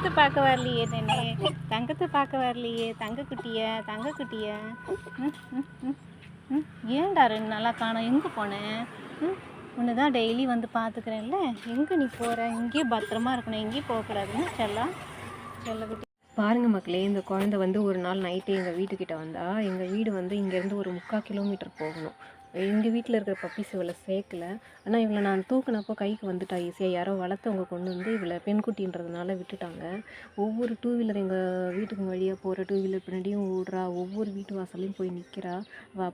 தங்கத்தை பார்க்க வரலையே தானே, தங்கத்தை பார்க்க வரலையே, தங்கக்குட்டிய தங்கக்குட்டிய. ம் ம் ம் ம் ஏன்டா 2 நாளாக காணோம், எங்கே போனேன்? ஒன்று தான் டெய்லி வந்து பார்த்துக்கிறேன்ல, எங்கே நீ போகிற? இங்கேயே பத்திரமா இருக்கணும், எங்கேயும் போகக்கூடாதுன்னு செல்லக்குட்டி. பாருங்கள் மக்களே, இந்த குழந்தை வந்து ஒரு நாள் நைட்டு எங்கள் வீட்டுக்கிட்ட வந்தால், எங்கள் வீடு வந்து இங்கேருந்து ஒரு 3/4 கிலோமீட்டர் போகணும். எங்கள் வீட்டில் இருக்கிற பப்பீஸ் இவளை சேர்க்கல. ஆனால் இவளை நான் தூக்குனப்போ கைக்கு வந்துட்டா ஈஸியாக. யாரோ வளர்த்தவங்க கொண்டு வந்து இவளை பெண்குட்டின்றதுனால விட்டுட்டாங்க. ஒவ்வொரு டூ வீலர் எங்கள் வீட்டுக்கு வழியாக போகிற டூ வீலர் பின்னாடியும் ஓடுறா, ஒவ்வொரு வீட்டு வாசலையும் போய் நிற்கிறா. அவள்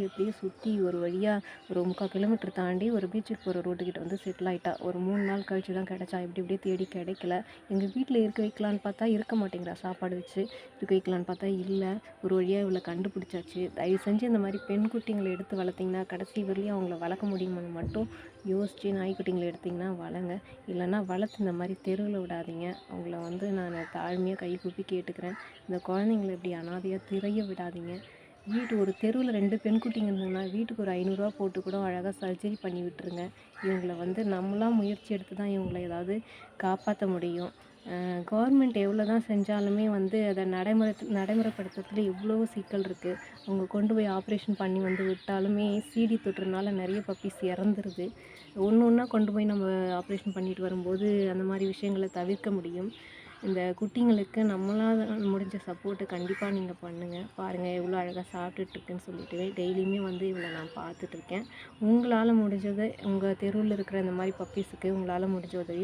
எப்படியே சுற்றி ஒரு வழியாக ஒரு 3/4 கிலோமீட்டர் தாண்டி ஒரு பீச்சுக்கு போகிற ரோட்டுக்கிட்ட வந்து செட்டில் ஆகிட்டா. ஒரு 3 நாள் கழிச்சு தான் கிடச்சா. இப்படியே தேடி கிடைக்கல. எங்கள் வீட்டில் இருக்க வைக்கலான்னு பார்த்தா இருக்க மாட்டேங்கிறா. சாப்பாடு வச்சு இருக்க வைக்கலான்னு பார்த்தா இல்லை. ஒரு வழியாக இவளை கண்டுபிடிச்சாச்சு. தயவு செஞ்சு இந்த மாதிரி பெண் குட்டிங்களை எடுத்து வளர்த்திங்கன்னா கடைசி வரையும் அவங்கள வளர்க்க முடியுமான்னு மட்டும் யோசித்து நாய்க்குட்டிங்களை எடுத்திங்கன்னா வளங்க. இல்லைன்னா வளர்த்து இந்த மாதிரி தெருவில் விடாதீங்க. அவங்கள வந்து நான் தாழ்மையாக கை கூப்பி கேட்டுக்கிறேன். இந்த குழந்தைங்களை இப்படி அனாதையாக திரைய விடாதீங்க. ஒரு தெருவில் 2 பெண்குட்டிங்க இருந்தோம்னா வீட்டுக்கு ஒரு 500 போட்டு கூட அழகாக சர்ஜரி பண்ணி விட்டுருங்க. இவங்களை வந்து நம்மளாம் முயற்சி எடுத்து தான் இவங்களை ஏதாவது காப்பாற்ற முடியும். கவர்மெண்ட் எவ்வளோ தான் செஞ்சாலுமே வந்து அதை நடைமுறைப்படுத்துறதுல எவ்வளோ சிக்கல் இருக்குது. அவங்க கொண்டு போய் ஆப்ரேஷன் பண்ணி வந்து விட்டாலுமே சிடி தொற்றுனால நிறைய பப்பீஸ் இறந்துருது. ஒன்றா கொண்டு போய் நம்ம ஆப்ரேஷன் பண்ணிட்டு வரும்போது அந்த மாதிரி விஷயங்களை தவிர்க்க முடியும். இந்த குட்டிங்களுக்கு நம்மளால் முடிஞ்ச சப்போர்ட்டை கண்டிப்பாக நீங்கள் பண்ணுங்கள். பாருங்கள் எவ்வளோ அழகாக சாப்பிட்டுட்ருக்குன்னு சொல்லிட்டு டெய்லியுமே வந்து இவளை நான் பார்த்துட்ருக்கேன். உங்களால் முடிஞ்சதை உங்கள் தெருவில் இருக்கிற இந்த மாதிரி பப்பீஸுக்கு உங்களால் முடிஞ்ச உதவி